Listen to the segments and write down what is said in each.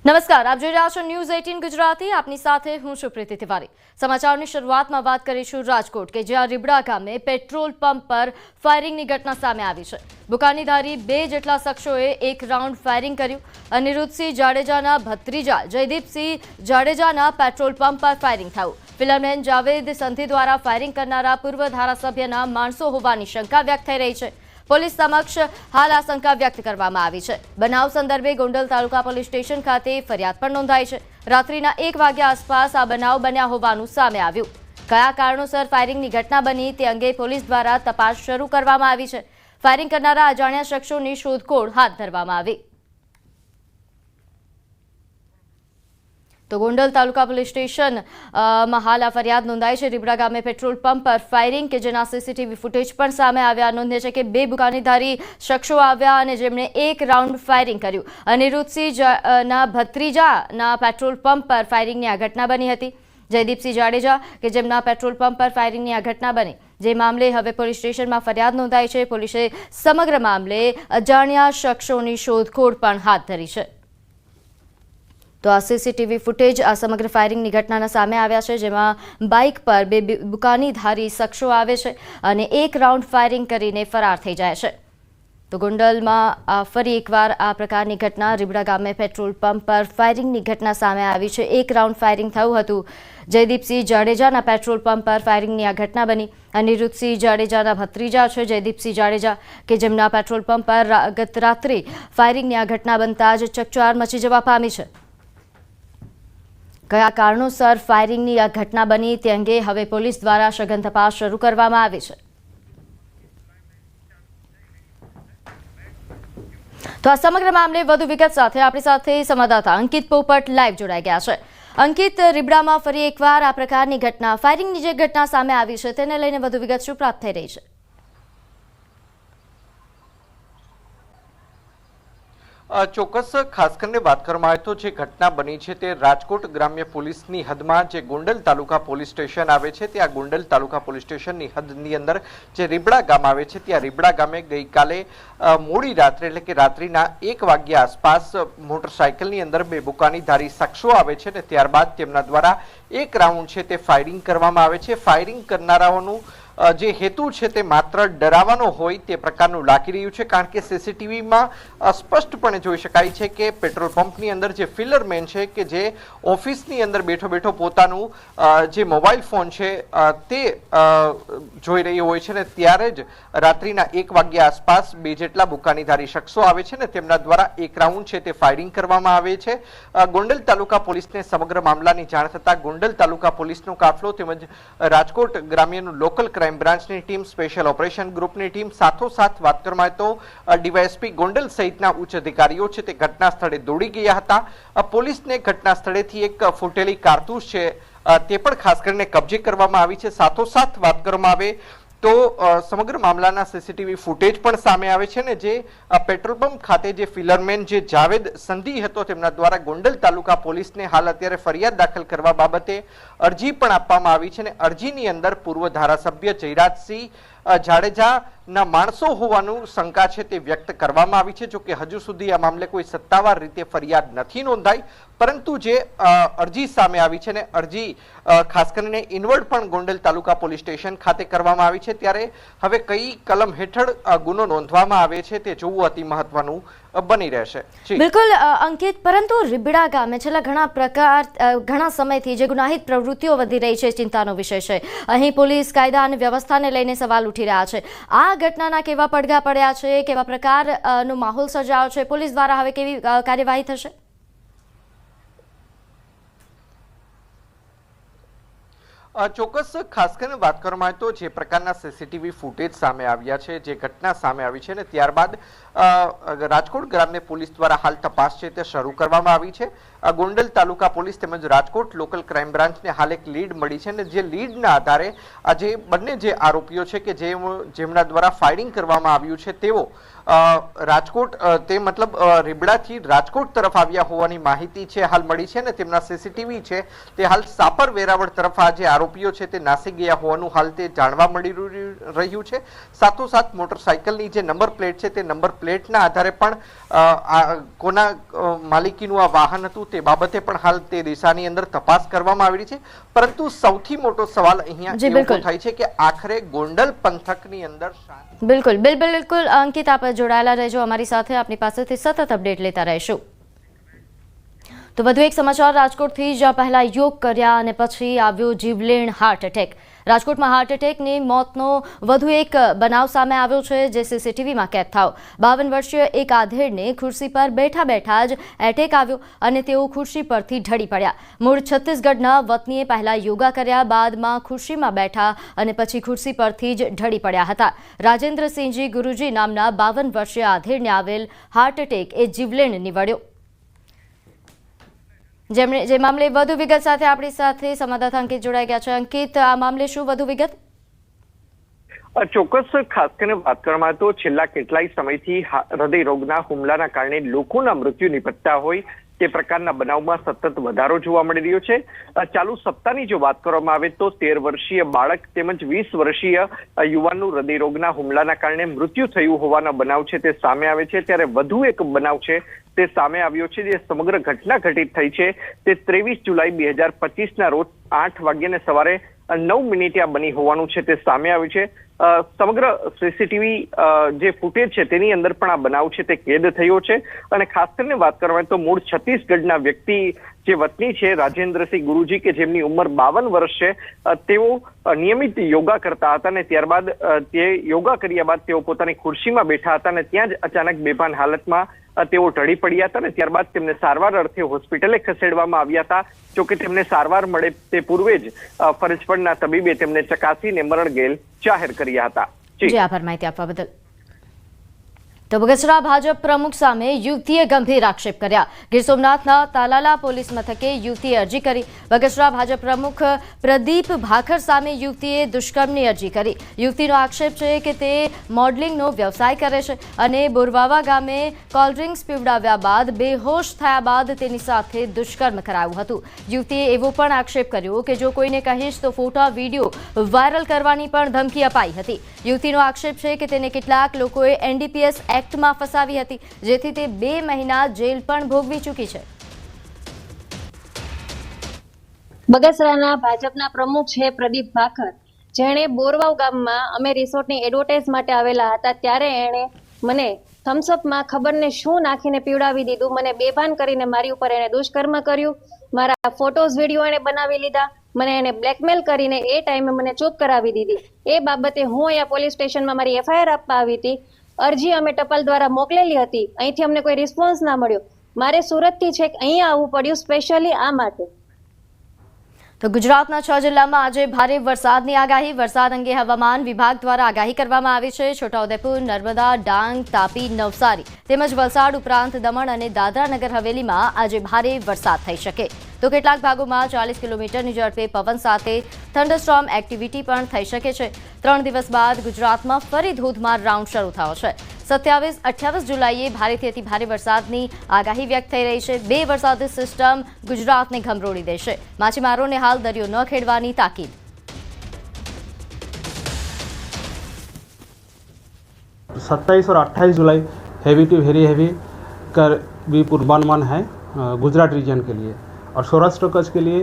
નમસ્કાર, આપ જોઈ રહ્યા છો ન્યૂઝ 18 ગુજરાતી। આપની સાથે હું છું પ્રીતિ તિવારી। સમાચારની શરૂઆતમાં વાત કરીશું રાજકોટ કે જ્યાં રીબડા ગામે પેટ્રોલ પંપ પર ફાયરિંગની ઘટના સામે આવી છે। બુકાનીધારી 2 જેટલા શખ્સોએ એક રાઉન્ડ ફાયરિંગ કર્યું। અનિરુદ્ધસિંહ જાડેજાના ભત્રીજા જયદીપસિંહ જાડેજાના પેટ્રોલ પંપ પર ફાયરિંગ થયું। ફિલ્મમેન જાવેદ સંધી દ્વારા ફાયરિંગ કરનારા પૂર્વ ધારાસભ્યના માણસો હોવાની શંકા વ્યક્ત થઈ રહી છે। પોલીસ સમક્ષ હાલ આ શંકા વ્યક્ત કરવામાં આવી છે। બનાવ સંદર્ભે ગોંડલ તાલુકા પોલીસ સ્ટેશન ખાતે ફરિયાદ પણ નોંધાઈ છે। રાત્રિના 1 વાગ્યા આસપાસ આ બનાવ બન્યા હોવાનું સામે આવ્યું। કયા કારણોસર ફાયરિંગની ઘટના બની તે અંગે પોલીસ દ્વારા તપાસ શરૂ કરવામાં આવી છે। ફાયરિંગ કરનારા અજાણ્યા શખ્સોની શોધખોળ હાથ ધરવામાં આવી। તો ગોંડલ તાલુકા પોલીસ સ્ટેશન માં હાલ આ ફરિયાદ નોંધાઈ છે। રીબડા ગામે પેટ્રોલ પંપ પર ફાયરિંગ કે જેના સીસીટીવી ફૂટેજ પણ સામે આવ્યા। નોંધે છે કે 2 બુકાનીધારી શખ્સો આવ્યા અને જેમણે એક રાઉન્ડ ફાયરિંગ કર્યું। અનિરુદ્ધસિંહ ના ભત્રીજાના પેટ્રોલ પંપ પર ફાયરિંગની આ ઘટના બની હતી। જયદીપસિંહ જાડેજા કે જેમના પેટ્રોલ પંપ પર ફાયરિંગની આ ઘટના બની, જે મામલે હવે પોલીસ સ્ટેશનમાં ફરિયાદ નોંધાઈ છે। પોલીસે સમગ્ર મામલે અજાણ્યા શખ્સોની શોધખોળ પણ હાથ ધરી છે। તો આ સીસીટીવી ફૂટેજ આ સમગ્ર ફાયરિંગની ઘટનાના સામે આવ્યા છે, જેમાં બાઇક પર 2 બુકાનીધારી શખ્સો આવે છે અને એક રાઉન્ડ ફાયરિંગ કરીને ફરાર થઈ જાય છે। તો ગોંડલમાં ફરી એકવાર આ પ્રકારની ઘટના રીબડા ગામે પેટ્રોલ પંપ પર ફાયરિંગની ઘટના સામે આવી છે। એક રાઉન્ડ ફાયરિંગ થયું હતું। જયદીપસિંહ જાડેજાના પેટ્રોલ પંપ પર ફાયરિંગની આ ઘટના બની। અનિરુદ્ધસિંહ જાડેજાના ભત્રીજા છે જયદીપસિંહ જાડેજા કે જેમના પેટ્રોલ પંપ પર ગત રાત્રે ફાયરિંગની આ ઘટના બનતા જ ચકચાર મચી જવા પામી છે। કયા કારણોસર ફાયરિંગની આ ઘટના બની તે અંગે હવે પોલીસ દ્વારા સઘન તપાસ શરૂ કરવામાં આવી છે। તો આ સમગ્ર મામલે વધુ વિગત સાથે આપણી સાથે સંવાદદાતા અંકિત પોપટ લાઈવ જોડાઈ ગયા છે। અંકિત, રીબડામાં ફરી એકવાર આ પ્રકારની ઘટના ફાયરિંગની જે ઘટના સામે આવી છે તેને લઈને વધુ વિગત શું પ્રાપ્ત થઈ રહી છે? ચોક્કસ ખાસ કરીને વાત કરવામાં આવે તો જે ઘટના બની છે તે રાજકોટ ગ્રામ્ય પોલીસની હદમાં જે ગોંડલ તાલુકા પોલીસ સ્ટેશન આવે છે ત્યાં ગોંડલ તાલુકા પોલીસ સ્ટેશનની હદની અંદર જે રીબડા ગામ આવે છે ત્યાં રીબડા ગામે ગઈકાલે મોડી રાત્રે એટલે કે રાત્રિના 1 વાગ્યા આસપાસ મોટરસાયકલની અંદર 2 બુકાનીધારી શખ્સો આવે છે ને ત્યારબાદ તેમના દ્વારા એક રાઉન્ડ છે તે ફાયરિંગ કરવામાં આવે છે। ફાયરિંગ કરનારાઓનું જે હેતુ છે તે માત્ર ડરાવવાનો હોય તે પ્રકારનું લાગી રહ્યું છે, કારણ કે સીસીટીવીમાં સ્પષ્ટપણે જોઈ શકાય છે કે પેટ્રોલ પંપની અંદર જે ફિલરમેન છે કે જે ઓફિસની અંદર બેઠો બેઠો પોતાનું જે મોબાઈલ ફોન છે તે જોઈ રહ્યો હોય છે ને ત્યારે જ રાત્રિના 1 વાગ્યા આસપાસ 2 જેટલા બુકાનીધારી શખ્સો આવે છે ને તેમના દ્વારા એક રાઉન્ડ છે તે ફાયરિંગ કરવામાં આવે છે। ગોંડલ તાલુકા પોલીસને સમગ્ર મામલાની જાણ થતાં ગોંડલ તાલુકા પોલીસનો કાફલો તેમજ રાજકોટ ગ્રામ્યનું લોકલ ક્રાઇમ બ્રાન્ચની ટીમ, સ્પેશિયલ ઓપરેશન ગ્રુપની ટીમ, સાથોસાથ વાત કરવામાં આવે તો ડીવાયએસપી ગોંડલ સહિતના ઉચ્ચ અધિકારીઓ છે તે ઘટના સ્થળે દોડી ગયા હતા। પોલીસને ઘટના સ્થળેથી એક ફૂટેલી કારતૂસ છે તે પણ ખાસ કરીને કબજે કરવામાં આવી છે। સાથોસાથ વાત કરવામાં આવે તો સમગ્ર મામલાના સીસીટીવી ફૂટેજ પણ સામે આવે છે ને જે પેટ્રોલ પંપ ખાતે જે ફિલરમેન જે જાવેદ સંધી હતો તેમના દ્વારા ગોંડલ તાલુકા પોલીસને હાલ અત્યારે ફરિયાદ દાખલ કરવા બાબતે અરજી પણ આપવામાં આવી છે ને અરજીની અંદર પૂર્વ ધારાસભ્ય જયરાજસિંહ જાડેજાના માણસો હોવાનું શંકા છે તે વ્યક્ત કરવામાં આવી છે। જો કે હજુ સુધી આ મામલે કોઈ સત્તાવાર રીતે ફરિયાદ નથી નોંધાઈ, પરંતુ જે અરજી સામે આવી છે ને અરજી ખાસ કરીને ઇનવર્ડ પણ ગોંડલ તાલુકા પોલીસ સ્ટેશન ખાતે કરવામાં આવી છે। ત્યારે હવે કઈ કલમ હેઠળ ગુનો નોંધવામાં આવે છે તે જોવું અતિ મહત્વનું બની રહેશે। બિલકુલ અંકિત, પરંતુ રીબડા ગામે છેલ્લા ઘણા સમયથી જે ગુનાહિત પ્રવૃત્તિઓ વધી રહી છે ચિંતાનો વિષય છે। અહીં પોલીસ કાયદા અને વ્યવસ્થાને લઈને સવાલ ઉઠી રહ્યા છે। આ ઘટનાના કેવા પડઘા પડ્યા છે, કેવા પ્રકારનો માહોલ સર્જાયો છે, પોલીસ દ્વારા હવે કેવી કાર્યવાહી થશે? ચોક્કસ ખાસ કરીને વાત કરવામાં આવે તો જે પ્રકારના સીસીટીવી ફૂટેજ સામે આવ્યા છે, જે ઘટના સામે આવી છે ને ત્યારબાદ રાજકોટ ગ્રામ્ય પોલીસ દ્વારા હાલ તપાસ છે તે શરૂ કરવામાં આવી છે। ગોંડલ તાલુકા પોલીસ તેમજ રાજકોટ લોકલ ક્રાઇમ બ્રાન્ચને હાલ એક લીડ મળી છે ને જે લીડના આધારે આજે બંને જે આરોપીઓ છે કે જેમના દ્વારા ફાયરિંગ કરવામાં આવ્યું છે તેઓ રાજકોટ તે મતલબ રીબડાથી રાજકોટ તરફ આવ્યા હોવાની માહિતી છે હાલ મળી છે, ને તેમના સીસીટીવી છે તે હાલ સાપર વેરાવળ તરફ આ જે આરોપીઓ છે તે નાસી ગયા હોવાનું હાલ તે જાણવા મળી રહ્યું છે। સાથોસાથ મોટરસાયકલની જે નંબર પ્લેટ છે તે નંબર પ્લેટના આધારે પણ કોના માલિકીનું આ વાહન હતું તે બાબતે પણ હાલ તે દિશાની અંદર તપાસ કરવામાં આવી રહી છે। પરંતુ સૌથી મોટો સવાલ અહીંયા એવો થાય છે કે આખરે ગોંડલ પંથકની અંદર બિલકુલ અંકિત, આપ જોડાયેલા રહેજો અમારી સાથે, આપની પાસેથી સતત અપડેટ લેતા રહીશું। તો વધુ એક સમાચાર રાજકોટથી, જ્યાં પહેલા યોગ કર્યા અને પછી આવ્યો જીવલેણ હાર્ટ એટેક। રાજકોટમાં હાર્ટ એટેકની મોતનો વધુ એક બનાવ સામે આવ્યો છે, જે સીસીટીવીમાં કેદ થયો। 52 વર્ષીય એક આધેડને ખુરશી પર બેઠા બેઠા જ એટેક આવ્યો અને તેઓ ખુરશી પરથી ઢળી પડ્યા। મૂળ છત્તીસગઢના વતનીએ પહેલા યોગા કર્યા, બાદમાં ખુરશીમાં બેઠા અને પછી ખુરશી પરથી જ ઢળી પડ્યા હતા। રાજેન્દ્રસિંહજી ગુરુજી નામના 52 વર્ષીય આધેડને આવેલ હાર્ટ એટેક એ જીવલેણ નીવડ્યો। જે મામલે વધુ વિગત સાથે આપણી સાથે સંવાદદાતા અંકિત જોડાઈ ગયા છે। અંકિત, આ મામલે શું વધુ વિગત? ચોક્કસ, ખાસ કરીને વાત કરવામાં આવે તો છેલ્લા કેટલાય સમયથી હૃદય રોગના હુમલાના કારણે લોકોના મૃત્યુ નિપજતા હોય તે પ્રકારના બનાવમાં સતત વધારો જોવા મળી રહ્યો છે। ચાલુ સપ્તાહની જો વાત કરવામાં આવે તો 13 વર્ષીય બાળક તેમજ 20 વર્ષીય યુવાનનું હૃદય રોગના હુમલાના કારણે મૃત્યુ થયું હોવાના બનાવ છે તે સામે આવે છે। ત્યારે વધુ એક બનાવ છે તે સામે આવ્યો છે, જે સમગ્ર ઘટના ઘટિત થઈ છે તે 23 જુલાઈ 2025ના રોજ 8 વાગ્યાને સવારે 9 મિનિટે આ બની હોવાનું છે તે સામે આવ્યું છે। સમગ્ર સીસીટીવી જે ફૂટેજ છે તેની અંદર પણ આ બનાવ છે તે કેદ થયો છે। અને ખાસ કરીને વાત કરવામાં તો મૂળ છત્તીસગઢના વ્યક્તિ જે વતની છે રાજેન્દ્રસિંહ ગુરુજી, કે જેમની ઉંમર 52 વર્ષ છે, તેઓ નિયમિત યોગા કરતા હતા અને ત્યારબાદ તે યોગા કર્યા બાદ તેઓ પોતાની ખુરશીમાં બેઠા હતા અને ત્યાં જ અચાનક બેભાન હાલતમાં તેઓ ઢળી પડ્યા હતા અને ત્યારબાદ તેમને સારવાર અર્થે હોસ્પિટલે ખસેડવામાં આવ્યા હતા। જોકે તેમને સારવાર મળે તે પૂર્વે જ ફરજ પરના તબીબે તેમને ચકાસીને મરણ ગયેલ જાહેર કર્યા હતા। જી આભાર માહિતી આપવા બદલ। તો બગસરા ભાજપ પ્રમુખ સામે યુવતીએ ગંભીર આક્ષેપ કર્યા। ગીર સોમનાથના તાલાલા પોલીસ મથકે યુવતીએ અરજી કરી। બગસરા ભાજપ પ્રમુખ પ્રદીપ ભાખર સામે યુવતીએ દુષ્કર્મની અરજી કરી। યુવતીનો આક્ષેપ છે કે તે મોડલિંગનો વ્યવસાય કરે છે અને બોરવાવા ગામે કોલ્ડ્રિંક્સ પીવડાવ્યા બાદ બેહોશ થયા બાદ તેની સાથે દુષ્કર્મ કરાયું હતું। યુવતીએ એવો પણ આક્ષેપ કર્યો કે જો કોઈને કહીશ તો ફોટા વિડીયો વાયરલ કરવાની પણ ધમકી અપાઈ હતી। યુવતીનો આક્ષેપ છે કે તેને કેટલાક લોકોએ એનડીપીએસ એક્ટમાં ફસાવી હતી, જેથી તે 2 મહિના જેલ પણ ભોગવી ચૂકી છે। બગસરાના ભાજપના પ્રમુખ છે પ્રદીપ ભાખર, જેણે બોરવાવ ગામમાં અમે રિસોર્ટની એડવર્ટાઇઝ માટે આવેલા હતા ત્યારે એણે મને થમ્સઅપમાં ખબર ને શું નાખીને પીવડાવી દીધું, મને બેભાન કરીને મારી ઉપર એણે દુષ્કર્મ કર્યું, મારા ફોટોઝ વિડીયો એણે બનાવી લીધા, મને એને બ્લેકમેલ કરીને એ ટાઈમે મને ચૂપ કરાવી દીધી। એ બાબતે હું અહીંયા પોલીસ સ્ટેશનમાં મારી એફઆઈઆર આપવા આવી હતી। અરજી અમે ટપાલ દ્વારા મોકલેલી હતી, અહીંથી અમને કોઈ રિસ્પોન્સ ના મળ્યો। મારે સુરતથી છેક અહીંયા આવવું પડ્યું સ્પેશિયલી આ માટે। તો ગુજરાતના 6 જિલ્લામાં આજે ભારે વરસાદની આગાહી। વરસાદ અંગે હવામાન વિભાગ દ્વારા આગાહી કરવામાં આવી છે। છોટાઉદેપુર, નર્મદા, ડાંગ, તાપી, નવસારી તેમજ વલસાડ ઉપરાંત દમણ અને દાદરા નગર હવેલીમાં આજે ભારે વરસાદ થઈ શકે। તો કેટલાક ભાગોમાં 40 કિલોમીટરની ઝડપે પવન સાથે થંડરસ્ટોર્મ એક્ટિવિટી પણ થઈ શકે છે। 3 દિવસ બાદ ગુજરાતમાં ફરી ધોધમાર રાઉન્ડ શરૂ થયો છે। 27-28 જુલાઈએ ભારેથી અતિ ભારે વરસાદની આગાહી વ્યક્ત થઈ રહી છે। 2 વરસાદી સિસ્ટમ ગુજરાતને ઘમરોળી દેશે। માછીમારોને હાલ દરિયો ન ખેડવાની તાકીદ। 27 और 28 जुलाई हैवी टू वेरी हैवी का भी पूर्वानुमान है गुजरात रीजन के लिए, और सौराष्ट्र कच्छ के लिए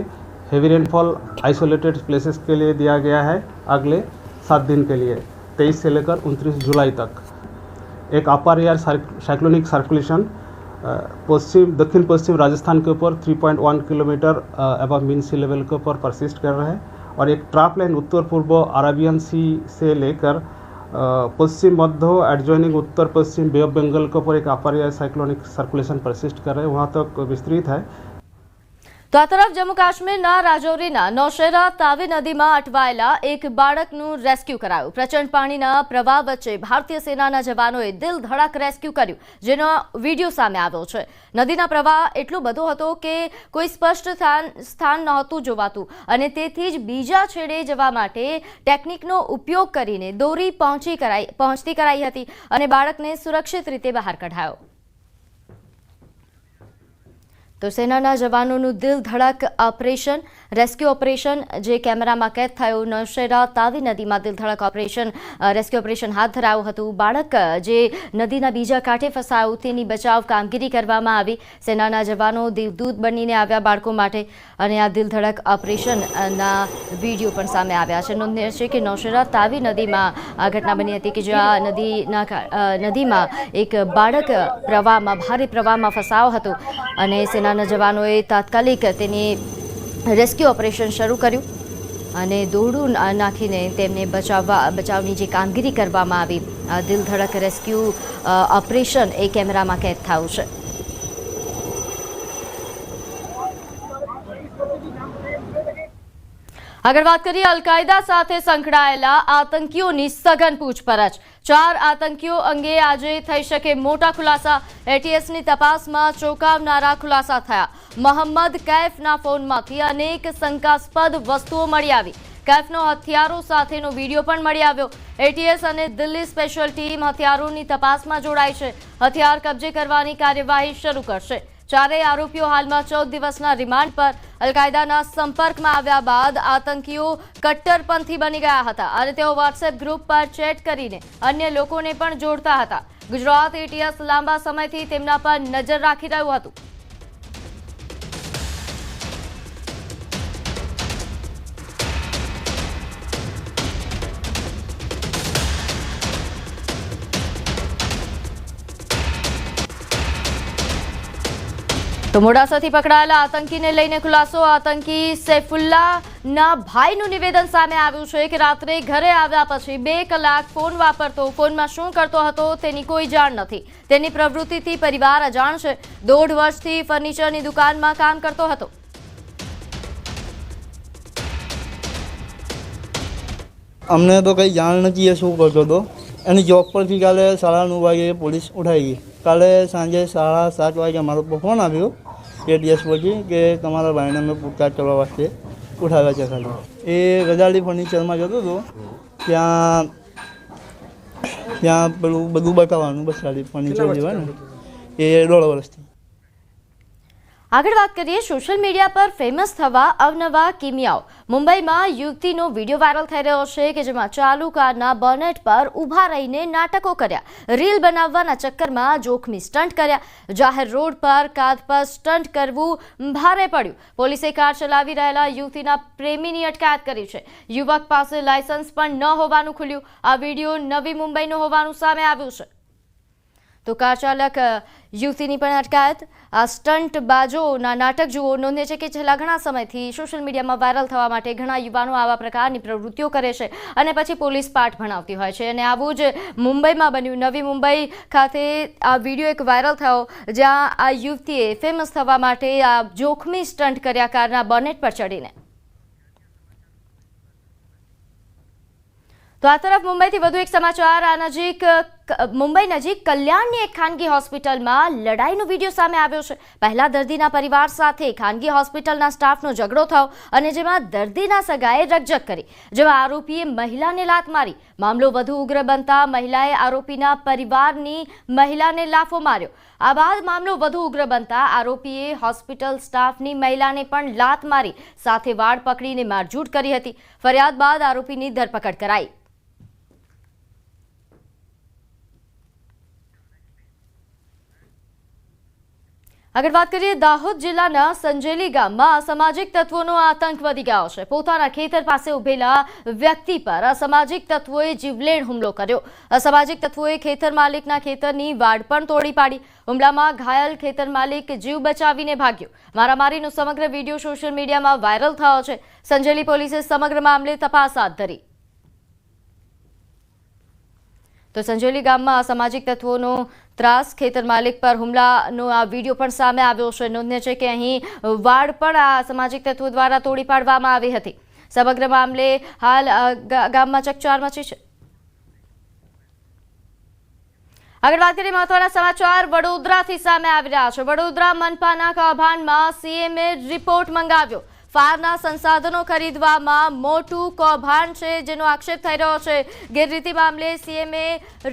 हैवी रेनफॉल आइसोलेटेड प्लेसेस के लिए दिया गया है अगले 7 दिन के लिए, 23 से लेकर 29 जुलाई तक। एक अपर एयर साइक्लोनिक सर्कुलेशन दक्षिण पश्चिम राजस्थान के ऊपर 3.1 किलोमीटर अबव मीन सी लेवल के ऊपर परसिस्ट कर रहा है, और एक ट्रफ लाइन उत्तर पूर्व अरेबियन सी से लेकर पश्चिम मध्य एडजॉइनिंग उत्तर पश्चिम बे ऑफ बंगाल के ऊपर एक upper air cyclonic circulation persist कर रहे हैं, वहाँ तक विस्तृत है। તો આ તરફ જમ્મુ કાશ્મીરના રાજૌરીના નૌશેરા તાવી નદીમાં અટવાયેલા એક બાળકનું રેસ્ક્યુ કરાયું. પ્રચંડ પાણીના પ્રવાહ વચ્ચે ભારતીય સેનાના જવાનોએ દિલ ધડક રેસ્ક્યુ કર્યું, જેનો વિડીયો સામે આવ્યો છે. નદીના પ્રવાહ એટલો બધો હતો કે કોઈ સ્પષ્ટ સ્થાન નહોતું જોવાતું અને તેથી જ બીજા છેડે જવા માટે ટેકનિકનો ઉપયોગ કરીને દોરી પહોંચતી કરાઈ હતી અને બાળકને સુરક્ષિત રીતે બહાર કઢાયો. તો સેનાના જવાનોનું દિલ ધડક ઓપરેશન, રેસ્ક્યુ ઓપરેશન જે કેમેરામાં કેદ થયું, નૌશેરા તાવી નદીમાં દિલ ધડક ઓપરેશન, રેસ્ક્યુ ઓપરેશન હાથ ધરાયું હતું. બાળક જે નદીના બીજા કાંઠે ફસાયું તેની બચાવ કામગીરી કરવામાં આવી. સેનાના જવાનો દેવદૂત બનીને આવ્યા બાળકો માટે અને આ દિલ ધડક ઓપરેશનના વિડીયો પણ સામે આવ્યા છે. નોંધનીય છે કે નૌશેરા તાવી નદીમાં આ ઘટના બની હતી કે જ્યાં નદીમાં એક બાળક ભારે પ્રવાહમાં ફસાયો હતો અને સેનાના જવાનોએ તાત્કાલિક તેની રેસ્ક્યુ ઓપરેશન શરૂ કર્યું અને દોરડું નાખીને તેમને બચાવની જે કામગીરી કરવામાં આવી. દિલ ધડક રેસ્ક્યુ ઓપરેશન એ કેમેરામાં કેદ થયું છે. આગળ વાત કરીએ અલ-કાયદા સાથે સંકળાયેલા આતંકીઓની સઘન પૂછપરછ. 4 આતંકીઓ અંગે આજે થઈ શકે મોટા ખુલાસા. એટીએસની તપાસમાં ચોંકાવનારા ખુલાસા થયા. મોહમ્મદ કૈફના ફોનમાંથી અનેક શંકાસ્પદ વસ્તુઓ મળી આવી. કૈફનો હથિયારો સાથેનો વિડીયો પણ મળી આવ્યો. એટીએસ અને દિલ્હી સ્પેશિયલ ટીમ હથિયારોની તપાસમાં જોડાઈ છે. હથિયાર કબજે કરવાની કાર્યવાહી શરૂ કરશે. ચારેય આરોપીઓ હાલમાં 14 દિવસના રિમાન્ડ પર. અલ-કાયદાના સંપર્કમાં આવ્યા બાદ આતંકીઓ કટ્ટરપંથી બની ગયા હતા અને તેઓ વોટ્સએપ ગ્રુપ પર ચેટ કરીને અન્ય લોકોને પણ જોડતા હતા. ગુજરાત એટીએસ લાંબા સમયથી તેમના પર નજર રાખી રહ્યું હતું. તો મોડાસાથી પકડાયેલા આતંકીને લઈને ખુલાસો. આતંકી સૈફુલ્લાહના ભાઈનું નિવેદન સામે આવ્યું છે કે રાત્રે ઘરે આવ્યા પછી 2 કલાક ફોન વાપરતો, ફોનમાં શું કરતો હતો તેની કોઈ જાણ નથી. તેની પ્રવૃત્તિથી પરિવાર અજાણ છે. 1.5 વર્ષથી ફર્નિચરની દુકાનમાં કામ કરતો હતો. અમને તો કંઈ જાણ નથી એ શું કરતો હતો. એની જોબ પરથી કાલે 9:30 વાગે પોલીસ ઉઠાવી ગઈ. કાલે સાંજે 7:30 વાગે અમારો ફોન આવ્યો એટીએસ પછી કે તમારા ભાઈને અમે પૂછતાછ કરવા વાસ્તે ઉઠાવ્યા છે. ખાલી એ ગજાલી ફર્નિચરમાં જતો હતો, ત્યાં પેલું બધું બતાવવાનું, બસ ખાલી ફર્નિચર જેવા ને એ 1.5 વર્ષથી. આગળ વાત કરીએ સોશિયલ મીડિયા પર ફેમસ થવા અવનવા કિમિયાઓ. મુંબઈમાં યુવતીનો વિડીયો વાયરલ થઈ રહ્યો છે કે જેમાં ચાલુ કારના બોનેટ પર ઊભા રહીને નાટકો કર્યા, રીલ બનાવવાના ચક્કરમાં જોખમી સ્ટન્ટ કર્યા. જાહેર રોડ પર કાંધ પર સ્ટન્ટ કરવું ભારે પડ્યું. પોલીસે કાર ચલાવી રહેલા યુવતીના પ્રેમીની અટકાયત કરી છે. યુવક પાસે લાયસન્સ પણ ન હોવાનું ખુલ્યું. આ વિડીયો નવી મુંબઈનો હોવાનું સામે આવ્યું છે. તો કાર ચાલક યુવતીની પણ અટકાયત. આ સ્ટન્ટ બાજોના નાટક જુઓ. નોંધે છે કે છેલ્લા ઘણા સમયથી સોશિયલ મીડિયામાં વાયરલ થવા માટે ઘણા યુવાનો આવા પ્રકારની પ્રવૃત્તિઓ કરે છે અને પછી પોલીસ પાઠ ભણાવતી હોય છે. અને આવું જ મુંબઈમાં બન્યું. નવી મુંબઈ ખાતે આ વિડીયો એક વાયરલ થયો જ્યાં આ યુવતીએ ફેમસ થવા માટે આ જોખમી સ્ટન્ટ કર્યા કારના બોનેટ પર ચડીને. તો આ તરફ મુંબઈથી વધુ એક સમાચાર. મુંબઈ નજીક કલ્યાણની એક ખાનગી હોસ્પિટલમાં લડાઈનો વિડીયો સામે આવ્યો છે. પહેલા દર્દીના પરિવાર સાથે ખાનગી હોસ્પિટલના સ્ટાફનો ઝઘડો થયો અને જેમાં દર્દીના સગાએ રકઝક કરી, જેમાં આરોપીએ મહિલાને લાત મારી. મામલો વધુ ઉગ્ર બનતા મહિલાએ આરોપીના પરિવારની મહિલાને લાફો માર્યો. આ બાદ મામલો વધુ ઉગ્ર બનતા આરોપીએ હોસ્પિટલ સ્ટાફની મહિલાને પણ લાત મારી, સાથે વાળ પકડીને મારઝૂડ કરી હતી. ફરિયાદ બાદ આરોપીની ધરપકડ કરાઈ. આગળ વાત કરીએ દાહોદ જિલ્લાના સંજેલી ગામમાં અસામાજિક તત્વોનો આતંક વધી ગયો છે. પોતાના ખેતર પાસે ઉભેલા વ્યક્તિ પર અસામાજિક તત્વોએ જીવલેણ હુમલો કર્યો. અસામાજિક તત્વોએ ખેતર માલિકના ખેતરની વાડ પણ તોડી પાડી. હુમલામાં ઘાયલ ખેતર માલિક જીવ બચાવીને ભાગ્યો. મારામારીનો સમગ્ર વિડીયો સોશિયલ મીડિયામાં વાયરલ થયો છે. સંજેલી પોલીસે સમગ્ર મામલે તપાસ હાથ ધરી. તો સંજેલી ગામમાં અસામાજિક તત્વોનો ત્રાસ, ખેતર માલિક પર હુમલાનો આ વિડીયો પણ સામે આવ્યો છે. નોંધનીય છે કે અહીં વાડ પણ આ અસામાજિક તત્વો દ્વારા તોડી પાડવામાં આવી હતી. સમગ્ર મામલે હાલ ગામમાં ચકચાર મચી છે. આગળ વાત કરીએ મહત્વના સમાચાર વડોદરાથી સામે આવી રહ્યા છે. વડોદરા મનપાના કૌભાંડમાં સીએમએ રિપોર્ટ મંગાવ્યો. ફાયરના સંસાધનો ખરીદવામાં મોટું કૌભાંડ છે, જેનો આક્ષેપ થઈ રહ્યો છે. ગેરરીતિ મામલે સીએમએ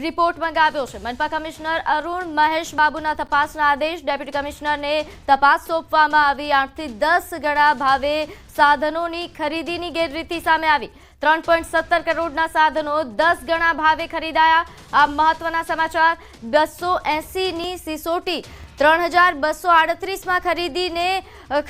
રિપોર્ટ મંગાવ્યો છે. મનપા કમિશનર અરુણ મહેશ બાબુના તપાસના આદેશ. ડેપ્યુટી કમિશનરને તપાસ સોંપવામાં આવી. 8 થી 10 ગણા ભાવે સાધનોની ખરીદીની ગેરરીતિ સામે આવી. 3.17 કરોડના સાધનો 10 ગણા ભાવે ખરીદાયા. આ મહત્વના સમાચાર. 280ની સિસોટી 3238માં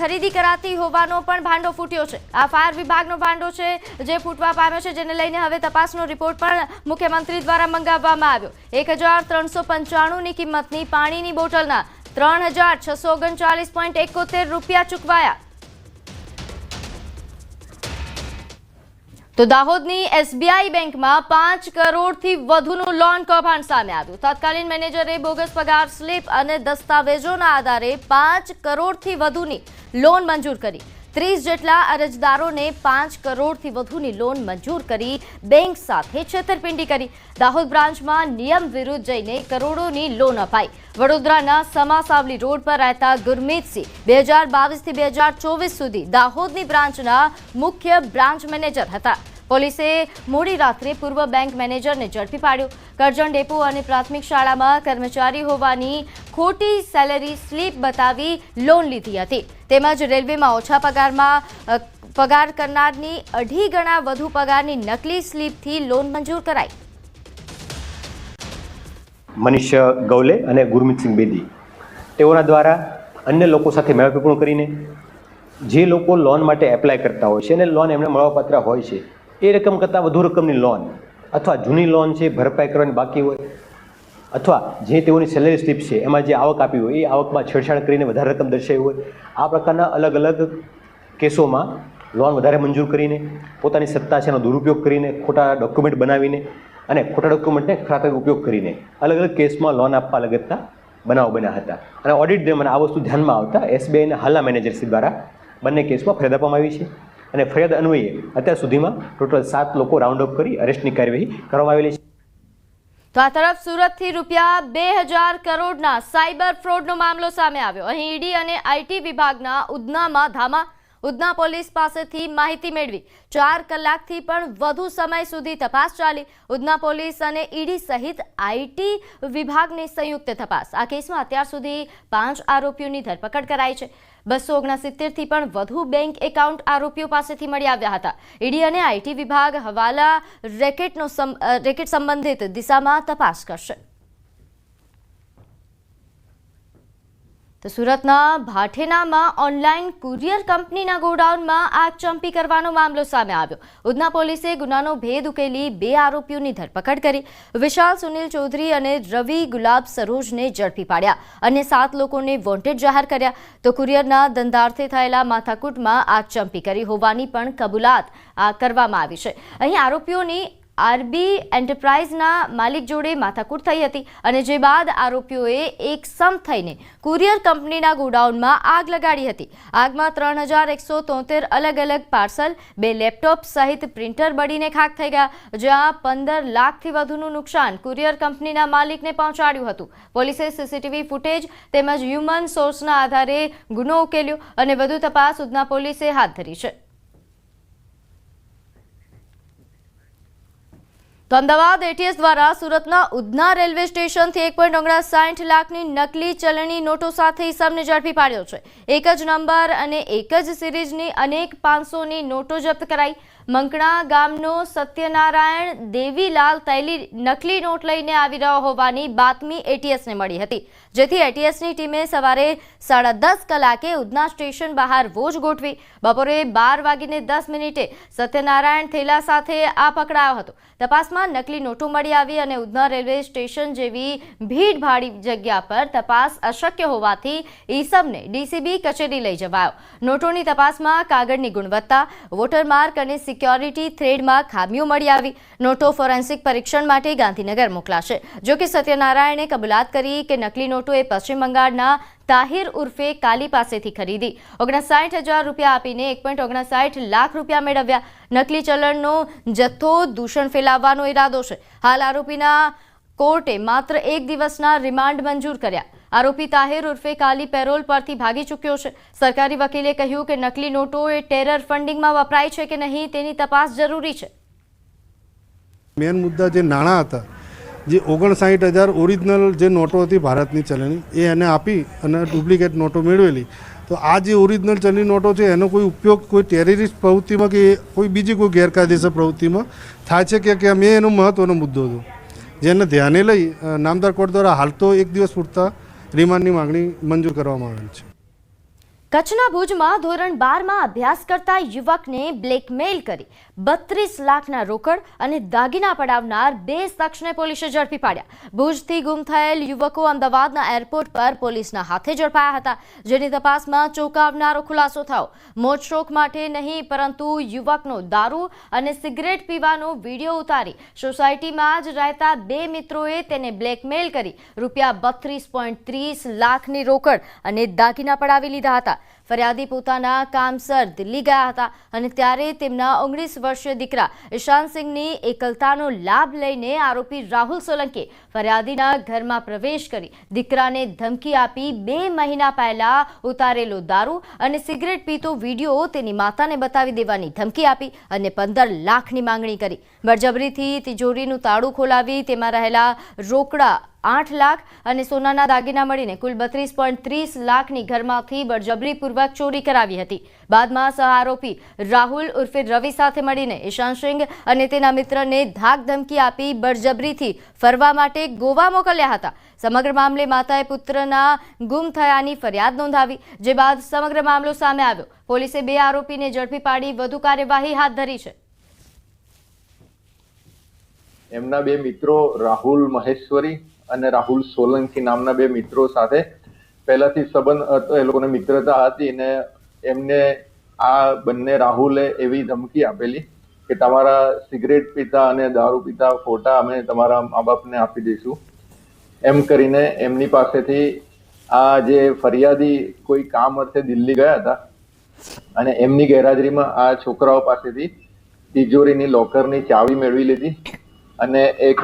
ખરીદી કરાતી હોવાનો પણ ભાંડો ફૂટ્યો છે. આ ફાયર વિભાગનો ભાંડો છે જે ફૂટવા પામ્યો છે, જેને લઈને હવે તપાસનો રિપોર્ટ પણ મુખ્યમંત્રી દ્વારા મંગાવવામાં આવ્યો. 1395ની કિંમતની પાણીની બોટલના 3639.71 રૂપિયા ચૂકવાયા. તો દાહોદની એસબીઆઈ બેંકમાં 5 કરોડથી વધુનું લોન કૌભાંડ સામે આવ્યું. તત્કાલીન મેનેજરે બોગસ પગાર સ્લીપ અને દસ્તાવેજોના આધારે 5 કરોડથી વધુની લોન મંજૂર કરી. 30 જેટલા અરજદારોને 5 કરોડથી વધુની લોન મંજૂર કરી બેંક સાથે છેતરપિંડી કરી. દાહોદ બ્રાન્ચમાં નિયમ વિરુદ્ધ જઈને કરોડોની લોન અપાઈ. વડોદરાના સમાસાવલી રોડ પર રહેતા ગુરમીતસિંહ 2022 થી 2024 સુધી દાહોદની બ્રાન્ચના મુખ્ય બ્રાન્ચ મેનેજર હતા. પોલીસે મોડી રાત્રે પૂર્વ બેંક મેનેજરને ઝડપી પાડ્યો. કરજણ ડેપો અને પ્રાથમિક શાળામાં કર્મચારી હોવાની ખોટી સેલેરી સ્લીપ બતાવી લોન લીધી હતી. તેમજ રેલવેમાં ઓછા પગાર કરનારની 2.5 ગણા વધુ પગારની નકલી સ્લીપથી લોન મંજૂર કરાઈ. મનીષ ગૌલે અને ગુરમીતસિંહ બેદી તેઓના દ્વારા અન્ય લોકો સાથે મેળાપૂર્ણ કરીને જે લોકો લોન માટે એપ્લાય કરતા હોય છે અને લોન એમને મળવાપાત્ર હોય છે, એ રકમ કરતાં વધુ રકમની લોન અથવા જૂની લોન છે ભરપાઈ કરવાની બાકી હોય અથવા જે તેઓની સેલેરી સ્લીપ છે એમાં જે આવક આપી હોય એ આવકમાં છેડછાડ કરીને વધારે રકમ દર્શાવી હોય, આ પ્રકારના અલગ અલગ કેસોમાં લોન વધારે મંજૂર કરીને પોતાની સત્તા છે એનો દુરુપયોગ કરીને ખોટા ડોક્યુમેન્ટ બનાવીને અને ખોટા ડોક્યુમેન્ટને ખરાબ ઉપયોગ કરીને અલગ અલગ કેસમાં લોન આપવા લગતના બનાવો બન્યા હતા. અને ઓડિટ દરમિયાન આ વસ્તુ ધ્યાનમાં આવતા એસબીઆઈના હાલના મેનેજરશ્રી દ્વારા બંને કેસમાં ફરિયાદ આપવામાં આવી છે અને ફરિયાદ અન્વયે અત્યાર સુધીમાં ટોટલ 7 લોકો રાઉન્ડ અપ કરી અરેસ્ટની કાર્યવાહી કરવામાં આવેલી છે. તો આ તરફ સુરતથી રૂપિયા 2000 કરોડના સાયબર ફ્રોડનો મામલો સામે આવ્યો. અહીં ઈડી અને આઈટી વિભાગના ઉધનામાં ધામા. ઉધના પોલીસ પાસેથી માહિતી મેળવી 4 કલાકથી પણ વધુ સમય સુધી તપાસ ચાલી. ઉધના પોલીસ અને ઈડી સહિત આઈટી વિભાગની સંયુક્ત તપાસ. આ કેસમાં અત્યાર સુધી 5 આરોપીઓની ધરપકડ કરાઈ છે. 269થી પણ વધુ બેંક એકાઉન્ટ આરોપીઓ પાસેથી મળી આવ્યા હતા. ઈડી અને આઈટી વિભાગ હવાલા રેકેટ સંબંધિત દિશામાં તપાસ કરશે. તો સુરતના ભાઠેનામાં ઓનલાઈન કુરિયર કંપનીના ગોડાઉનમાં આગચંપી કરવાનો મામલો સામે આવ્યો. ઉધના પોલીસે ગુનાનો ભેદ ઉકેલી 2 આરોપીઓની ધરપકડ કરી. વિશાલ સુનિલ ચૌધરી અને રવિ ગુલાબ સરોજને ઝડપી પાડ્યા. અન્ય 7 લોકોને વોન્ટેડ જાહેર કર્યા. તો કુરિયરના ધંધાર્થે થયેલા માથાકૂટમાં આગચંપી કરી હોવાની પણ કબૂલાત કરવામાં આવી છે. અહીં આરોપીઓની આરબી એન્ટરપ્રાઇઝના માલિક જોડે માથાકૂટ થઈ હતી અને જે બાદ આરોપીઓએ એકસમ થઈને કુરિયર કંપનીના ગોડાઉનમાં આગ લગાડી હતી. આગમાં 3173 અલગ અલગ પાર્સલ, 2 લેપટોપ સહિત પ્રિન્ટર બળીને ખાખ થઈ ગયા, જ્યાં 15 લાખથી વધુનું નુકસાન કુરિયર કંપનીના માલિકને પહોંચાડ્યું હતું. પોલીસે સીસીટીવી ફૂટેજ તેમજ હ્યુમન સોર્સના આધારે ગુનો ઉકેલ્યો અને વધુ તપાસ ઉધના પોલીસે હાથ ધરી છે. તો અમદાવાદ એટીએસ દ્વારા સુરતના ઉધના રેલવે સ્ટેશનથી 1.59 લાખની નકલી ચલણી નોટો સાથે ઇસમને ઝડપી પાડ્યો છે. એક જ નંબર અને એક જ સિરીઝની અનેક 500ની નોટો જપ્ત કરાઈ. મંકણા ગામનો સત્યનારાયણ દેવીલાલ તૈલી નકલી નોટ લઈને આવી રહ્યો હોવાની બાતમી એટીએસને મળી હતી, જેથી એટીએસની ટીમે સવારે 10:30 કલાકે ઉધના સ્ટેશન બહાર વોચ ગોઠવી. બપોરે 12:10 સત્યનારાયણ થેલા સાથે આ પકડાયો હતો. તપાસમાં નકલી નોટો મળી આવી અને ઉધના રેલવે સ્ટેશન જેવી ભીડભાડી જગ્યા પર તપાસ અશક્ય હોવાથી ઈસમને ડીસીબી કચેરી લઈ જવાયો. નોટોની તપાસમાં કાગળની ગુણવત્તા, વોટરમાર્ક અને સિક્કા સિક્યોરિટી થ્રેડમાં ખામીઓ મળી આવી. નોટો ફોરેન્સિક પરીક્ષણ માટે ગાંધીનગર મોકલાશે. જો કે સત્યનારાયણે કબૂલાત કરી કે નકલી નોટો એ પશ્ચિમ બંગાળના તાહિર ઉર્ફે કાલી પાસેથી ખરીદી 59,000 રૂપિયા આપીને 1.59 લાખ રૂપિયા મેળવ્યા. નકલી ચલણનો જથ્થો દૂષણ ફેલાવવાનો ઇરાદો છે. હાલ આરોપીના કોર્ટે માત્ર 1 દિવસના રિમાન્ડ મંજૂર કર્યા. આરોપી તાહિર ઉર્ફે કાલી પેરોલ પરથી ભાગી ચૂક્યો છે. સરકારી વકીલે કહ્યું કે નકલી નોટો એ ટેરર ફંડિંગમાં વપરાય છે કે નહીં તેની તપાસ જરૂરી છે. મેન મુદ્દા જે નાણાં હતા, જે 59,000 ઓરિજિનલ જે નોટો હતી ભારતની ચલણી, એ એને આપી અને ડુપ્લિકેટ નોટો મેળવેલી. તો આ જે ઓરિજિનલ ચલણી નોટો છે એનો કોઈ ઉપયોગ કોઈ ટેરરિસ્ટ પ્રવૃત્તિમાં કે કોઈ બીજી કોઈ ગેરકાયદેસર પ્રવૃત્તિમાં થાય છે કે કેમ, એ એનો મહત્વનો મુદ્દો હતો, જેને ધ્યાને લઈ નામદાર કોર્ટ દ્વારા હાલ તો 1 દિવસ પૂરતા રિમાન્ડની માંગણી મંજૂર કરવામાં આવેલ છે. કચ્છના ભુજમાં ધોરણ 12માં અભ્યાસ કરતા યુવકને બ્લેકમેલ કરી 32 લાખના રોકડ અને દાગીના પડાવનાર 2 શખ્સને પોલીસે ઝડપી પાડ્યા. ભુજથી ગુમ થયેલ યુવકો અમદાવાદના એરપોર્ટ પર પોલીસના હાથે ઝડપાયા હતા, જેની તપાસમાં ચોંકાવનારો ખુલાસો થયો. મોજ શોખ માટે નહીં પરંતુ યુવકનો દારૂ અને સિગરેટ પીવાનો વિડીયો ઉતારી સોસાયટીમાં જ રહેતા 2 મિત્રોએ તેને બ્લેકમેલ કરી રૂપિયા 32.30 લાખની રોકડ અને દાગીના પડાવી લીધા હતા. ફરિયાદી પોતાના કામસર દિલ્હી ગયા હતા અને ત્યારે તેમના 19 વર્ષીય દીકરા ઈશાનસિંહની એકલતાનો લાભ લઈને આરોપી રાહુલ સોલંકી ફરિયાદીના ઘરમાં પ્રવેશ કરી દીકરાને ધમકી આપી 2 મહિના પહેલા ઉતારેલો દારૂ અને સિગરેટ પીતો વિડીયો તેની માતાને બતાવી દેવાની ધમકી આપી અને 15 લાખની માંગણી કરી. બળજબરીથી તિજોરીનું તાળું ખોલાવી તેમાં રહેલા રોકડા 8 લાખ અને સોનાના દાગીના મળીને કુલ 32.30 લાખની ઘરમાંથી બળજબરીપૂર્વક ચોરી કરાવી હતી. બાદમાં સહ આરોપી રાહુલ ઉર્ફે રવિ સાથે મળીને ઈશાનસિંહ અને તેના મિત્રને ધાક ધમકી આપી બળજબરીથી ફરવા માટે ગોવા મોકલ્યા હતા. સમગ્ર મામલે માતાએ પુત્રના ગુમ થયાની ફરિયાદ નોંધાવી, જે બાદ સમગ્ર મામલો સામે આવ્યો. પોલીસે 2 આરોપીને ઝડપી પાડી વધુ કાર્યવાહી હાથ ધરી છે. એમના 2 મિત્રો રાહુલ મહેશ્વરી અને રાહુલ સોલંકી નામના 2 મિત્રો સાથે પહેલાથી સંબંધ હતો, એ લોકોને મિત્રતા હતી ને એમને આ બંને રાહુલે એવી ધમકી આપેલી કે તમારા સિગરેટ પીતા અને દારૂ પીતા ફોટા અમે તમારા મા બાપને આપી દઈશું. એમ કરીને એમની પાસેથી આ જે ફરિયાદી કોઈ કામ અર્થે દિલ્હી ગયા હતા અને એમની ગેરહાજરીમાં આ છોકરાઓ પાસેથી તિજોરીની લોકરની ચાવી મેળવી લીધી અને એક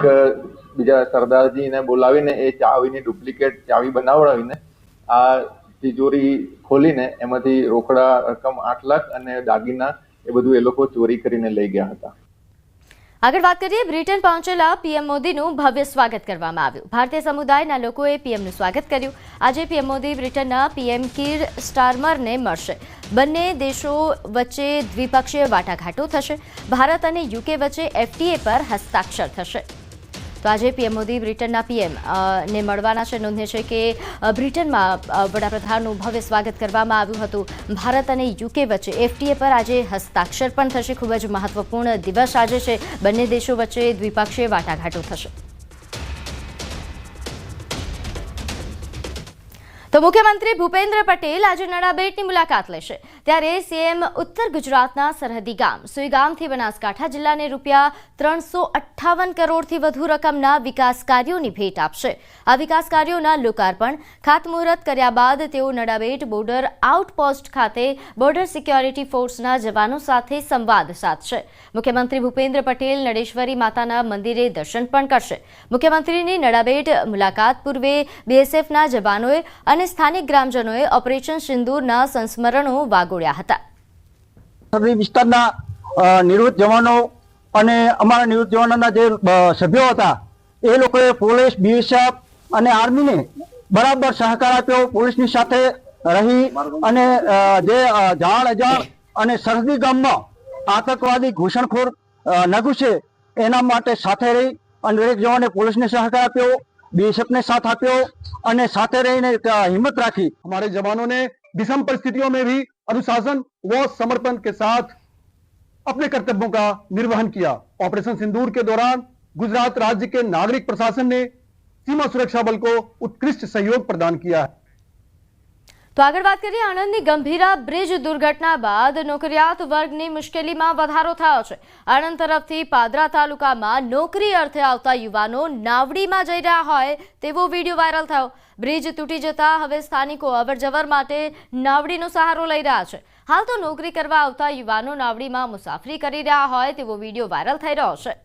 બીજા સરદારજીને બોલાવીને એ ચાવીની ડુપ્લિકેટ ચાવી બનાવડાવીને આ તિજોરી ખોલીને એમાંથી રોકડા રકમ 8 લાખ અને દાગીના એ બધું એ લોકો ચોરી કરીને લઈ ગયા હતા. આગળ વાત કરીએ, બ્રિટન પહોંચેલા પીએમ મોદીનું ભવ્ય સ્વાગત કરવામાં આવ્યું. ભારતીય સમુદાયના લોકોએ પીએમનું સ્વાગત કર્યું. આજે પીએમ મોદી બ્રિટનના પીએમ કીર સ્ટારમરને મળશે. બંને દેશો વચ્ચે દ્વિપક્ષીય વાટાઘાટો થશે. ભારત અને યુકે વચ્ચે FTA પર હસ્તાક્ષર થશે. તો આજે પીએમ મોદી બ્રિટનના પીએમ ને મળવાના છે. નોંધે છે કે બ્રિટનમાં વડાપ્રધાનનું ભવ્ય સ્વાગત કરવામાં આવ્યું હતું. ભારત અને યુકે વચ્ચે FTA પર આજે હસ્તાક્ષર પણ થશે. ખૂબ જ મહત્વપૂર્ણ દિવસ આજે છે. બંને દેશો વચ્ચે દ્વિપક્ષીય વાટાઘાટો થશે. તો મુખ્યમંત્રી ભૂપેન્દ્ર પટેલ આજે નડાબેટની મુલાકાત લેશે. ત્યારે સીએમ ઉત્તર ગુજરાતના સરહદી ગામ સુઈગામથી બનાસકાંઠા જિલ્લાને રૂપિયા 358 કરોડથી વધુ રકમના વિકાસ કાર્યોની ભેટ આપશે. આ વિકાસ કાર્યોના લોકાર્પણ ખાતમુહૂર્ત કર્યા બાદ તેઓ નડાબેટ બોર્ડર આઉટપોસ્ટ ખાતે બોર્ડર સિક્યોરિટી ફોર્સના જવાનો સાથે સંવાદ સાધશે. મુખ્યમંત્રી ભૂપેન્દ્ર પટેલ નડેશ્વરી માતાના મંદિરે દર્શન પણ કરશે. મુખ્યમંત્રીની નડાબેટ મુલાકાત પૂર્વે BSFના જવાનોએ અને સ્થાનિક ગ્રામજનોએ ઓપરેશન સિંદૂરના સંસ્મરણો વાગોળ્યા હતા. સરહદી વિસ્તારના નિવૃત્ત જવાનો અને અમારા નિવૃત્ત જવાનોના જે સભ્યો હતા એ લોકોએ પોલીસ, BSF અને આર્મીને બરાબર સહકાર આપ્યો. પોલીસની સાથે રહી અને જે જાણ અજાણ અને સરહદી ગામમાં આતંકવાદી ઘૂસણખોર ન ઘૂસે એના માટે સાથે રહી અને દરેક જવાને પોલીસને સહકાર આપ્યો, BSF ने साथ आप्यो અને સાથે રહીને हिम्मत राखी. हमारे जवानों ने विषम परिस्थितियों में भी अनुशासन व समर्पण के साथ अपने कर्तव्यों का निर्वहन किया. ऑपरेशन सिंदूर के दौरान गुजरात राज्य के नागरिक प्रशासन ने सीमा सुरक्षा बल को उत्कृष्ट सहयोग प्रदान किया है. તો આગળ વાત કરીએ આણંદની ગંભીરા બ્રિજ દુર્ઘટના બાદ નોકરિયાત વર્ગની મુશ્કેલીમાં વધારો થયો છે। આણંદ તરફથી પાદરા તાલુકામાં નોકરી અર્થે આવતા યુવાનો નાવડીમાં જઈ રહ્યા હોય તેવો વિડીયો વાયરલ થયો। બ્રિજ તૂટી જતા હવે સ્થાનિકો અવરજવર માટે નાવડીનો સહારો લઈ રહ્યા છે। હાલ તો નોકરી કરવા આવતા યુવાનો નાવડીમાં મુસાફરી કરી રહ્યા હોય તેવો વિડીયો વાયરલ થઈ રહ્યો છે।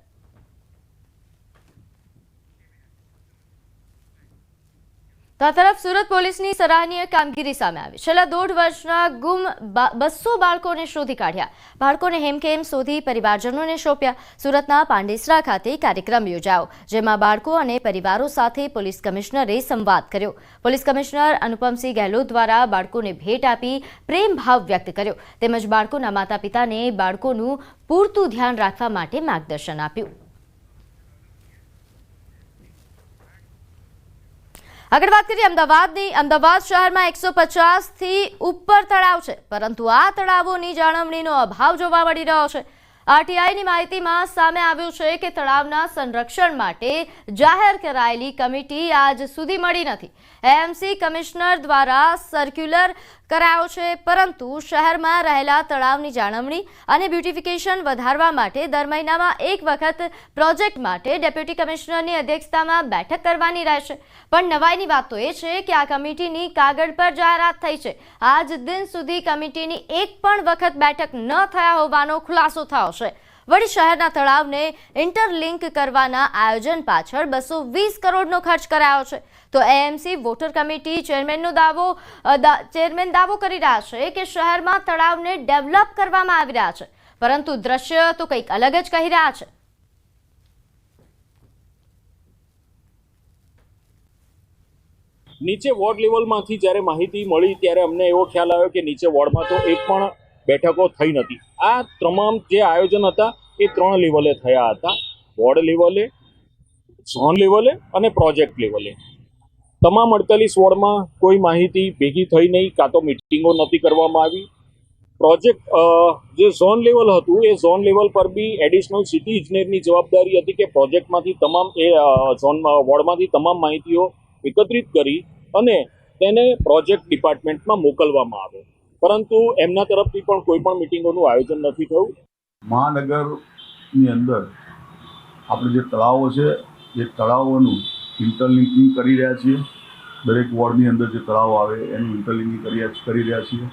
તો આ તરફ સુરત પોલીસની સરાહનીય કામગીરી સામે આવી। છેલ્લા 1.5 વર્ષના ગુમ 200 બાળકોને શોધી કાઢ્યા। બાળકોને હેમખેમ શોધી પરિવારજનોને સોંપ્યા। સુરતના પાંડેસરા ખાતે કાર્યક્રમ યોજાયો, જેમાં બાળકો અને પરિવારો સાથે પોલીસ કમિશનરે સંવાદ કર્યો। પોલીસ કમિશનર અનુપમસિંહ ગહેલોત દ્વારા બાળકોને ભેટ આપી પ્રેમ ભાવ વ્યક્ત કર્યો, તેમજ બાળકોના માતા પિતાને બાળકોનું પૂરતું ધ્યાન રાખવા માટે માર્ગદર્શન આપ્યું। આગળ વાત કરીએ અમદાવાદની। અમદાવાદ શહેરમાં 150થી ઉપર તળાવ છે, પરંતુ આ તળાવોની જાળવણીનો અભાવ જોવા મળી રહ્યો છે। આરટીઆઈની માહિતીમાં સામે આવ્યું છે કે તળાવના સંરક્ષણ માટે જાહેર કરાયેલી કમિટી આજ સુધી મળી નથી। એએમસી કમિશનર દ્વારા સર્ક્યુલર કરાયો છે, પરંતુ શહેરમાં રહેલા તળાવની જાળવણી અને બ્યુટિફિકેશન વધારવા માટે દર મહિનામાં એક વખત પ્રોજેક્ટ માટે ડેપ્યુટી કમિશનરની અધ્યક્ષતામાં બેઠક કરવાની રહેશે। પણ નવાઈની વાત તો એ છે કે આ કમિટીની કાગળ પર જાહેરાત થઈ છે। આજ દિન સુધી કમિટીની એક પણ વખત બેઠક ન થયા હોવાનો ખુલાસો થયો છે। વળી શહેરના તળાવને ઇન્ટરલિંક કરવાના આયોજન પાછળ 220 કરોડનો ખર્ચ કરાયો છે। તો એએમસી વોટર કમિટી ચેરમેન દાવો કરી રહ્યા છે કે શહેરમાં તળાવને ડેવલપ કરવામાં આવી રહ્યા છે, પરંતુ દ્રશ્ય તો કંઈક અલગ જ કહી રહ્યા છે। નીચે વોર્ડ લેવલમાંથી જ્યારે માહિતી મળી ત્યારે અમને એવો ખ્યાલ આવ્યો કે નીચે વોર્ડમાં તો એક પણ બેઠકો થઈ નથી। આ તમામ જે આયોજન હતા એ 3 લેવલે થયા હતા, વોર્ડ લેવલે, ઝોન લેવલે અને પ્રોજેક્ટ લેવલે। તમામ 48 વોર્ડમાં કોઈ માહિતી ભેગી થઈ નહીં, કાં તો મિટિંગો નથી કરવામાં આવી। પ્રોજેક્ટ જે ઝોન લેવલ હતું એ ઝોન લેવલ પર બી એડિશનલ સિટી ઇજનેરની જવાબદારી હતી કે પ્રોજેક્ટમાંથી તમામ વોર્ડમાંથી તમામ માહિતીઓ એકત્રિત કરી અને તેને પ્રોજેક્ટ ડિપાર્ટમેન્ટમાં મોકલવામાં આવે, પરંતુ એમના તરફથી પણ કોઈ પણ મિટિંગોનું આયોજન નથી થયું। મહાનગરની અંદર આપણે જે તળાવો છે એ તળાવોનું ઇન્ટરલિંકિંગ કરી રહ્યા છીએ। દરેક વોર્ડની અંદર જે તળાવ આવે એનું ઇન્ટરલિંકિંગ કરી રહ્યા છીએ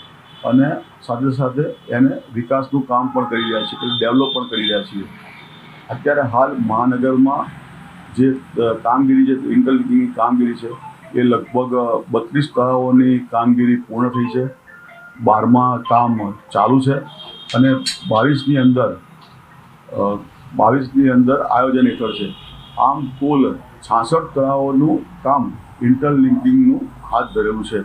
અને સાથે સાથે એને વિકાસનું કામ પણ કરી રહ્યા છીએ, ડેવલપ પણ કરી રહ્યા છીએ। અત્યારે હાલ મહાનગરમાં જે કામગીરી, જે ઇન્ટરલિંકિંગની કામગીરી છે એ લગભગ 32 તળાવોની કામગીરી પૂર્ણ થઈ છે, 12મા કામ ચાલુ છે અને 22ની અંદર આયોજન હેઠળ છે। આમ કુલ 66 તળાવોનું કામ ઇન્ટરલિંકિંગનું હાથ ધરેલું છે।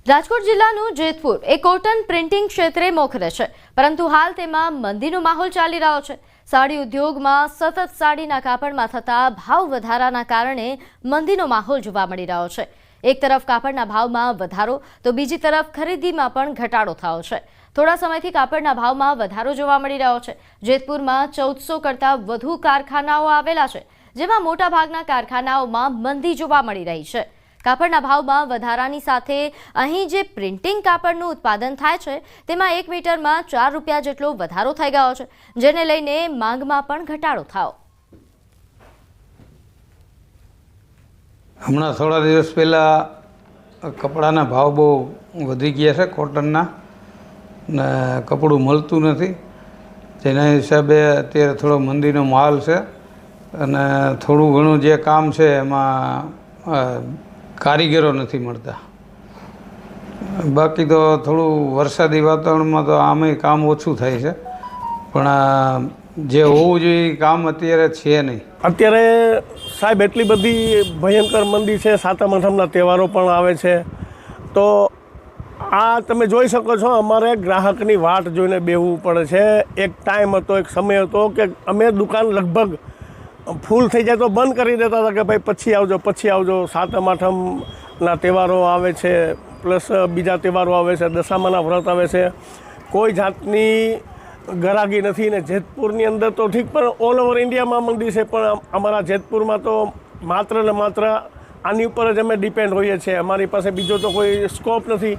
રાજકોટ જિલ્લાનું જેતપુર એ કોટન પ્રિન્ટિંગ ક્ષેત્રે મોખરે છે, પરંતુ હાલ તેમાં મંદીનો માહોલ ચાલી રહ્યો છે। સાડી ઉદ્યોગમાં સતત સાડીના કાપડમાં થતા ભાવ વધારાના કારણે મંદીનો માહોલ જોવા મળી રહ્યો છે। એક તરફ કાપડના ભાવમાં વધારો તો બીજી તરફ ખરીદીમાં પણ ઘટાડો થયો છે। થોડા સમયથી કાપડના ભાવમાં વધારો જોવા મળી રહ્યો છે। જેતપુરમાં 1400 કરતાં વધુ કારખાનાઓ આવેલા છે, જેમાં મોટાભાગના કારખાનાઓમાં મંદી જોવા મળી રહી છે। કાપડના ભાવમાં વધારાની સાથે અહીં જે પ્રિન્ટિંગ કાપડનું ઉત્પાદન થાય છે તેમાં 1 મીટરમાં 4 રૂપિયા જેટલો વધારો થઈ ગયો છે, જેને લઈને માંગમાં પણ ઘટાડો થયો। હમણાં થોડા દિવસ પહેલાં કપડાના ભાવ બહુ વધી ગયા છે કોટનના, ને કપડું મળતું નથી, જેના હિસાબે અત્યારે થોડો મંદીનો માહોલ છે અને થોડું ઘણું જે કામ છે એમાં કારીગરો નથી મળતા। બાકી તો થોડું વરસાદી વાતાવરણમાં તો આમે કામ ઓછું થાય છે, પણ જે હોવું જોઈએ કામ અત્યારે છે નહીં। અત્યારે સાહેબ એટલી બધી ભયંકર મંદી છે, સાતમ આઠમના તહેવારો પણ આવે છે, તો આ તમે જોઈ શકો છો અમારે ગ્રાહકની વાટ જોઈને બેસવું પડે છે। એક ટાઈમ હતો, એક સમય હતો કે અમે દુકાન લગભગ ફૂલ થઈ જાય તો બંધ કરી દેતા હતા કે ભાઈ પછી આવજો। સાતમ આઠમના તહેવારો આવે છે, પ્લસ બીજા તહેવારો આવે છે, દશામાના વ્રત આવે છે, કોઈ જાતની ગરાગી નથી। ને જેતપુરની અંદર તો ઠીક, પણ ઓલ ઓવર ઇન્ડિયામાં મંદી છે, પણ અમારા જેતપુરમાં તો માત્ર ને માત્ર આની ઉપર જ અમે ડિપેન્ડ હોઈએ છીએ. અમારી પાસે બીજો તો કોઈ સ્કોપ નથી.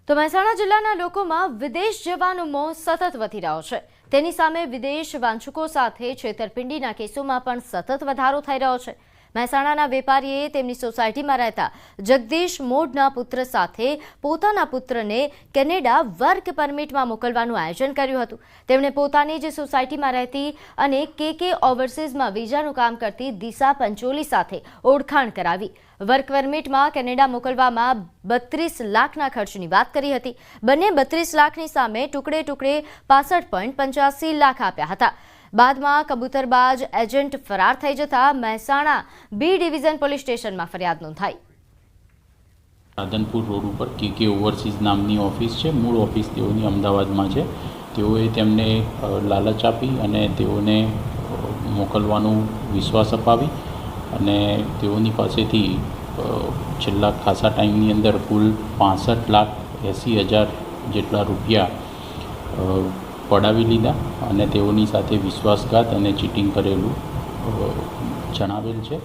તો મહેસાણા જિલ્લાના લોકોમાં વિદેશ જવાનો મોહ સતત વધી રહ્યો છે. તેની સામે વિદેશ વાંચકો સાથે છેતરપિંડીના કેસોમાં પણ સતત વધારો થઈ રહ્યો છે. મહેસાણાના વેપારીએ તેમની સોસાયટીમાં રહેતા જગદીશ મોઢના પુત્ર સાથે પોતાના પુત્રને કેનેડા વર્ક પરમિટમાં મોકલવાનું આયોજન કર્યું હતું. તેમણે પોતાની જ સોસાયટીમાં રહેતી અને કે ઓવરસીઝમાં વિઝાનું કામ કરતી દિશા પંચોલી સાથે ઓળખાણ કરાવી વર્ક પરમિટમાં કેનેડા મોકલવામાં 32 લાખના ખર્ચની વાત કરી હતી. બંને 32 લાખની સામે ટુકડે ટુકડે 65.85 લાખ આપ્યા હતા. બાદમાં કબૂતરબાજ એજન્ટ ફરાર થઈ જતા મહેસાણા બી ડિવિઝન પોલીસ સ્ટેશનમાં ફરિયાદ નોંધાઈ. રાધનપુર રોડ ઉપર કે ઓવરસીઝ નામની ઓફિસ છે. મૂળ ઓફિસ તેઓની અમદાવાદમાં છે. તેઓએ તેમને લાલચ આપી અને તેઓને મોકલવાનું વિશ્વાસ અપાવી અને તેઓની પાસેથી છેલ્લા ખાસા ટાઈમની અંદર કુલ 65,80,000 જેટલા રૂપિયા પડાવી લીધા અને તેઓની સાથે વિશ્વાસઘાત અને ચીટિંગ કરેલું જણાવેલ છે.